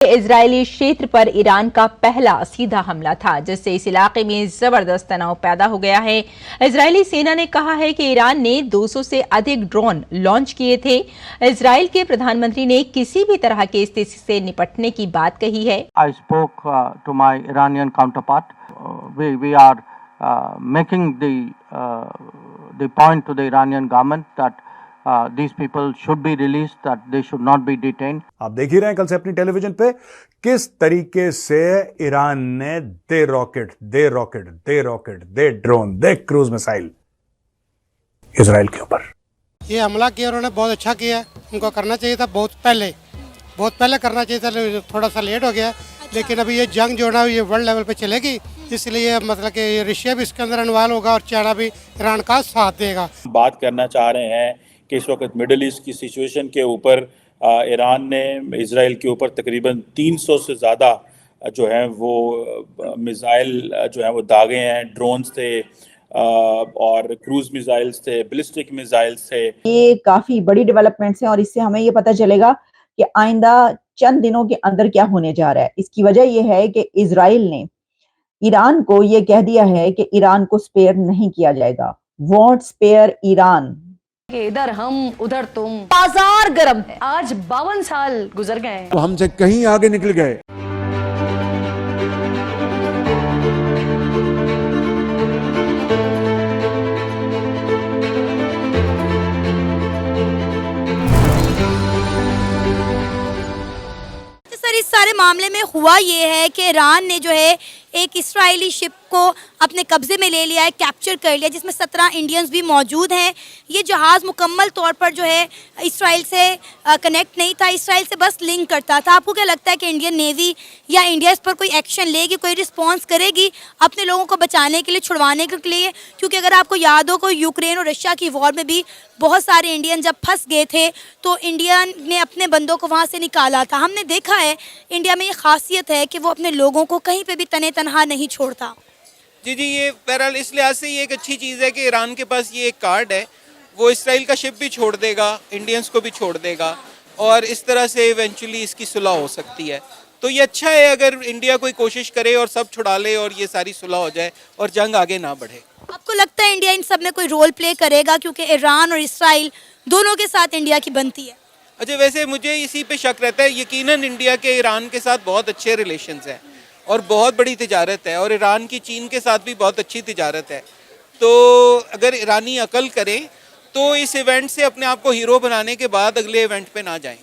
Israeli क्षेत्र पर Iran का पहला सीधा हमला था, जिससे इस इलाके में जबरदस्त तनाव पैदा हो गया है। इजरायली सेना ने कहा है कि ईरान ने 200 से अधिक ड्रोन लॉन्च किए थे। इजरायल के प्रधानमंत्री ने किसी भी तरह की स्थिति से निपटने की बात कही है। I spoke to my Iranian counterpart. We are making the point to the Iranian government that these people should be released, that they should not be detained. आप देख ही रहे हैं कल से अपनी टेलीविजन पे किस तरीके से ईरान ने दे रॉकेट, दे ड्रोन, दे क्रूज मिसाइल इजराइल के ऊपर ये हमला किया। उन्होंने बहुत अच्छा किया, उनको करना चाहिए था बहुत पहले करना चाहिए था, थोड़ा सा लेट हो गया। लेकिन अभी ये जंग जो है ये वर्ल्ड लेवल पे चलेगी, इसलिए मतलब कि रशिया भी इसके अंदर इन्वॉल्व होगा और चाइना भी ईरान का साथ देगा। बात करना चाह रहे हैं कि इस वक्त मिडिल ईस्ट की सिचुएशन के ऊपर ईरान ने इजराइल के ऊपर तकरीबन 300 से ज़्यादा जो है वो मिसाइल जो है वो दागे हैं, ड्रोन्स थे और क्रूज मिसाइल्स थे, बैलिस्टिक मिसाइल्स थे। ये काफी बड़ी डेवलपमेंट्स हैं और इससे हमें ये पता चलेगा कि आइंदा चंद दिनों के अंदर क्या होने जा रहा है। इसकी वजह यह है कि इजराइल ने ईरान को ये कह दिया है कि ईरान को स्पेयर नहीं किया जाएगा, वोंट स्पेयर ईरान। इधर हम उधर तुम, बाजार गर्म है। आज 52 साल गुजर गए, तो हमसे कहीं आगे निकल गए। इस सारे मामले में हुआ ये है कि ईरान ने जो है एक इस्राएली शिप को अपने कब्जे में ले लिया है, कैप्चर कर लिया, जिसमें 17 इंडियंस भी मौजूद हैं। ये जहाज़ मुकम्मल तौर पर जो है इस्राएल से कनेक्ट नहीं था, इस्राएल से बस लिंक करता था। आपको क्या लगता है कि इंडियन नेवी या इंडिया इस पर कोई एक्शन लेगी, कोई रिस्पॉन्स करेगी अपने लोगों को बचाने के लिए, छुड़वाने के लिए? क्योंकि अगर आपको याद हो को यूक्रेन और रशिया की वॉर में भी बहुत सारे इंडियन जब फंस गए थे तो इंडिया ने अपने बंदों को वहाँ से निकाला था। हमने देखा है इंडिया में ये खासियत है कि वो अपने लोगों को कहीं पे भी तने तनहा नहीं छोड़ता। जी, ये बहरहाल इस लिहाज से ये एक अच्छी चीज़ है कि ईरान के पास ये एक कार्ड है, वो इसराइल का शिप भी छोड़ देगा, इंडियंस को भी छोड़ देगा और इस तरह से इवेंचुअली इसकी सुलह हो सकती है। तो ये अच्छा है अगर इंडिया कोई कोशिश करे और सब छुड़ा ले और ये सारी सुलह हो जाए और जंग आगे ना बढ़े। आपको लगता है इंडिया इन सब में कोई रोल प्ले करेगा, क्योंकि ईरान और इसराइल दोनों के साथ इंडिया की बनती है? अच्छा, वैसे मुझे इसी पे शक रहता है। यकीनन इंडिया के ईरान के साथ बहुत अच्छे रिलेशंस हैं और बहुत बड़ी तिजारत है और ईरान की चीन के साथ भी बहुत अच्छी तिजारत है। तो अगर ईरानी अकल करें तो इस इवेंट से अपने आप को हीरो बनाने के बाद अगले इवेंट पे ना जाएं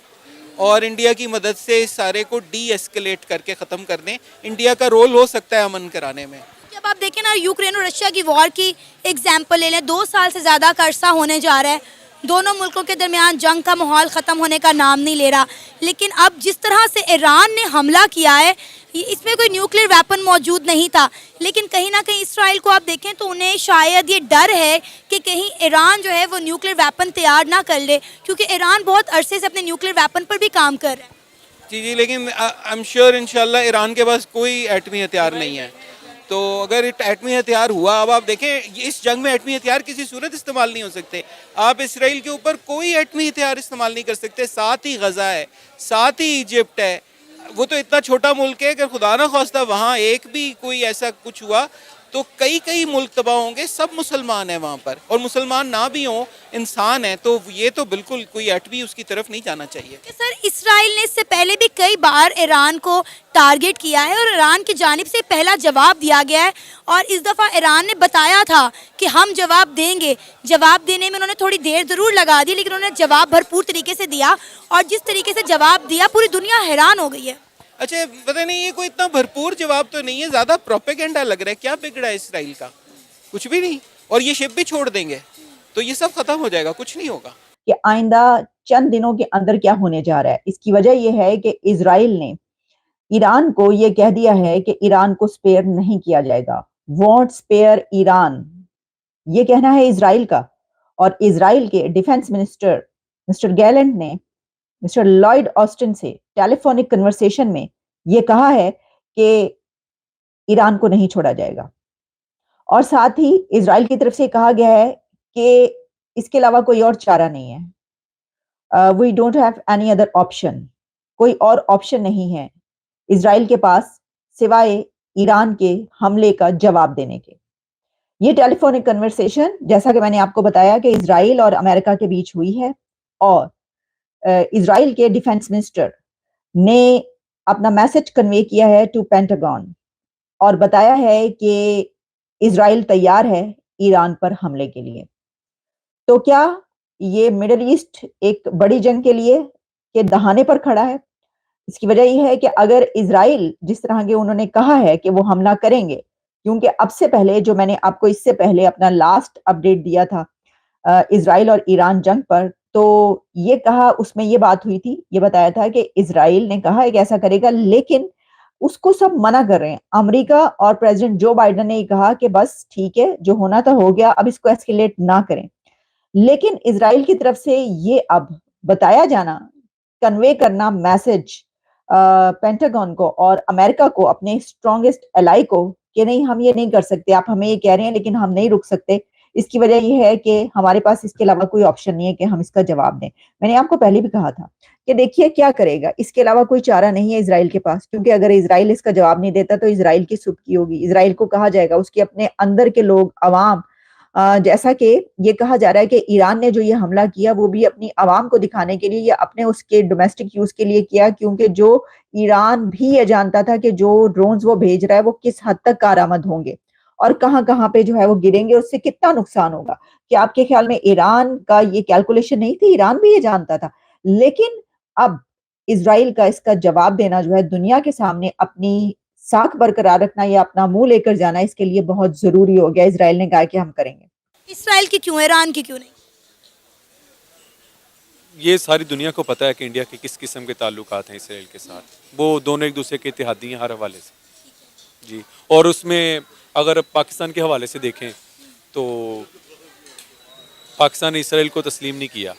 और इंडिया की मदद से इस सारे को डी एस्केलेट करके ख़त्म कर दें। इंडिया का रोल हो सकता है अमन कराने में। जब आप देखें ना यूक्रेन और रशिया की वॉर की एग्जाम्पल ले लें, 2 साल से ज़्यादा का अरसा होने जा रहा है, दोनों मुल्कों के दरमियान जंग का माहौल ख़त्म होने का नाम नहीं ले रहा। लेकिन अब जिस तरह से ईरान ने हमला किया है, इसमें कोई न्यूक्लियर वेपन मौजूद नहीं था, लेकिन कहीं ना कहीं इसराइल को आप देखें तो उन्हें शायद ये डर है कि कहीं ईरान जो है वो न्यूक्लियर वेपन तैयार ना कर ले, क्योंकि ईरान बहुत अरसे से अपने न्यूक्लियर वेपन पर भी काम कर रहा है। जी, लेकिन आई एम श्योर इंशाल्लाह ईरान के पास कोई एटमी हथियार नहीं है। तो अगर एटमी हथियार हुआ, अब आप देखें इस जंग में एटमी हथियार किसी सूरत इस्तेमाल नहीं हो सकते। आप इसराइल के ऊपर कोई एटमी हथियार इस्तेमाल नहीं कर सकते। साथ ही गज़ा है, साथ ही इजिप्ट है, वो तो इतना छोटा मुल्क है कि खुदा ना ख्वास्ता वहाँ एक भी कोई ऐसा कुछ हुआ तो कई मुल्क तबाह होंगे। सब मुसलमान हैं वहाँ पर, और मुसलमान ना भी हों, इंसान हैं, तो ये तो बिल्कुल कोई एटमी उसकी तरफ नहीं जाना चाहिए। सर, इसराइल ने इससे पहले भी कई बार ईरान को टारगेट किया है और ईरान की जानिब से पहला जवाब दिया गया है और इस दफ़ा ईरान ने बताया था कि हम जवाब देंगे। जवाब देने में उन्होंने थोड़ी देर ज़रूर लगा दी, लेकिन उन्होंने जवाब भरपूर तरीके से दिया और जिस तरीके से जवाब दिया पूरी दुनिया हैरान हो गई है। अच्छा, पता नहीं ये कोई इतना भरपूर जवाब तो नहीं है, ज़्यादा प्रोपेगेंडा लग रहा है। क्या बिगड़ा है इसराइल का? कुछ भी नहीं। और ये शिप भी छोड़ देंगे तो ये सब खत्म हो जाएगा, कुछ नहीं होगा। कि आइंदा चंद दिनों के अंदर क्या होने जा रहा है। इसकी वजह यह है कि इजराइल ने ईरान को यह कह दिया है कि ईरान को स्पेयर नहीं किया जाएगा, वोंट स्पेयर ईरान, ये कहना है इजराइल का। और इजराइल के डिफेंस मिनिस्टर मिस्टर गैलेंट ने मिस्टर लॉयड ऑस्टिन से टेलीफोनिक कन्वर्सेशन में यह कहा है कि ईरान को नहीं छोड़ा जाएगा। और साथ ही इजराइल की तरफ से कहा गया है कि इसके अलावा कोई और चारा नहीं है, we don't have any other option, कोई और ऑप्शन नहीं है इजराइल के पास सिवाय ईरान के हमले का जवाब देने के। ये टेलीफोनिक कन्वर्सेशन, जैसा कि मैंने आपको बताया, कि इजराइल और अमेरिका के बीच हुई है और इजराइल के डिफेंस मिनिस्टर ने अपना मैसेज कन्वे किया है टू पेंटागन और बताया है कि इजराइल तैयार है ईरान पर हमले के लिए। तो क्या ये मिडिल ईस्ट एक बड़ी जंग के लिए के दहाने पर खड़ा है? इसकी वजह यह है कि अगर इजराइल जिस तरह के उन्होंने कहा है कि वो हमला करेंगे, क्योंकि अब से पहले जो मैंने आपको इससे पहले अपना लास्ट अपडेट दिया था इजराइल और ईरान जंग पर, तो ये कहा, उसमें ये बात हुई थी, ये बताया था कि इजराइल ने कहा है कि ऐसा करेगा, लेकिन उसको सब मना कर रहे हैं। अमेरिका और प्रेसिडेंट जो बाइडेन ने कहा कि बस ठीक है, जो होना था हो गया, अब इसको एस्केलेट ना करें। लेकिन इजराइल की तरफ से ये अब बताया जाना, कन्वे करना मैसेज पेंटागन को और अमेरिका को, अपने स्ट्रॉन्गेस्ट एलाई को, कि नहीं हम ये नहीं कर सकते, आप हमें ये कह रहे हैं लेकिन हम नहीं रुक सकते। इसकी वजह ये है कि हमारे पास इसके अलावा कोई ऑप्शन नहीं है कि हम इसका जवाब दें। मैंने आपको पहले भी कहा था कि देखिए क्या करेगा, इसके अलावा कोई चारा नहीं है इजराइल के पास, क्योंकि अगर इजराइल इसका जवाब नहीं देता तो इजराइल की सुबकी होगी। इजराइल को कहा जाएगा, उसके अपने अंदर के लोग, अवाम, जैसा कि ये कहा जा रहा है कि ईरान ने जो ये हमला किया वो भी अपनी आवाम को दिखाने के लिए या अपने उसके डोमेस्टिक यूज के लिए किया, क्योंकि जो ईरान भी ये जानता था कि जो ड्रोन्स वो भेज रहा है वो किस हद तक कारआमद होंगे और कहां कहां पे जो है वो गिरेंगे, उससे कितना नुकसान होगा। कि आपके ख्याल में ईरान का ये कैलकुलेशन नहीं थी? ईरान भी ये जानता था। लेकिन अब इजराइल का इसका जवाब देना जो है, दुनिया के सामने अपनी साख बरकरार रखना या अपना मुंह लेकर जाना, इसके लिए बहुत जरूरी हो गया। इजराइल ने कहा कि हम करेंगे। इसराइल की क्यों, ईरान की क्यों नहीं? ये सारी दुनिया को पता है कि इंडिया के किस किस्म के ताल्लुकात हैं इसराइल के साथ। वो दोनों एक दूसरे के इत्तेहादी हैं हर हवाले से जी। और उसमें अगर पाकिस्तान के हवाले से देखें तो पाकिस्तान ने इसराइल को तस्लीम नहीं किया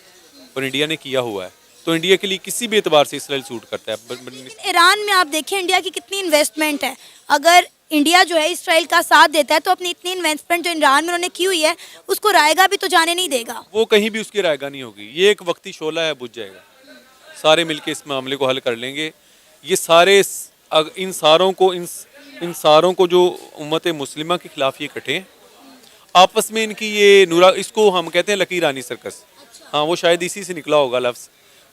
और इंडिया ने किया हुआ है, तो इंडिया के लिए किसी भी एतबार से इसराइल सूट करता है। ईरान में आप देखें इंडिया की कितनी इन्वेस्टमेंट है। अगर इंडिया जो है इसराइल का साथ देता है तो अपनी इतनी इन्वेस्टमेंट जो ईरान में उन्होंने की हुई है उसको रायगा भी तो जाने नहीं देगा। वो कहीं भी उसकी रायगा नहीं होगी। ये एक वक्ती शोला है, बुझ जाएगा। सारे मिलके इस मामले को हल कर लेंगे। ये सारे इन सारों को जो उम्मत मुस्लिमा के खिलाफ ये इकट्ठे आपस में, इनकी ये नूरा, इसको हम कहते हैं लकी रानी सर्कस। हाँ, वो शायद इसी से निकला होगा लफ्ज़।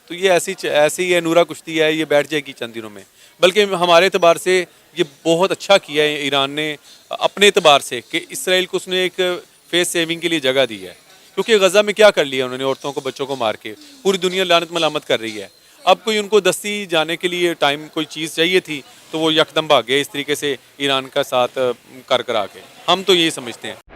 तो ये ऐसी ही है, नूरा कुश्ती है, ये बैठ जाएगी चंद दिनों में। बल्कि हमारे एतबार से ये बहुत अच्छा किया है ईरान ने अपने एतबार से कि इसराइल को उसने एक फेस सेविंग के लिए जगह दी है। क्योंकि गज़ा में क्या कर लिया उन्होंने, औरतों को, बच्चों को मार के पूरी दुनिया लानत मलामत कर रही है। अब कोई उनको दस्ती जाने के लिए टाइम, कोई चीज़ चाहिए थी तो वो यकदम भाग गए इस तरीके से ईरान का साथ कर के। हम तो यही समझते हैं।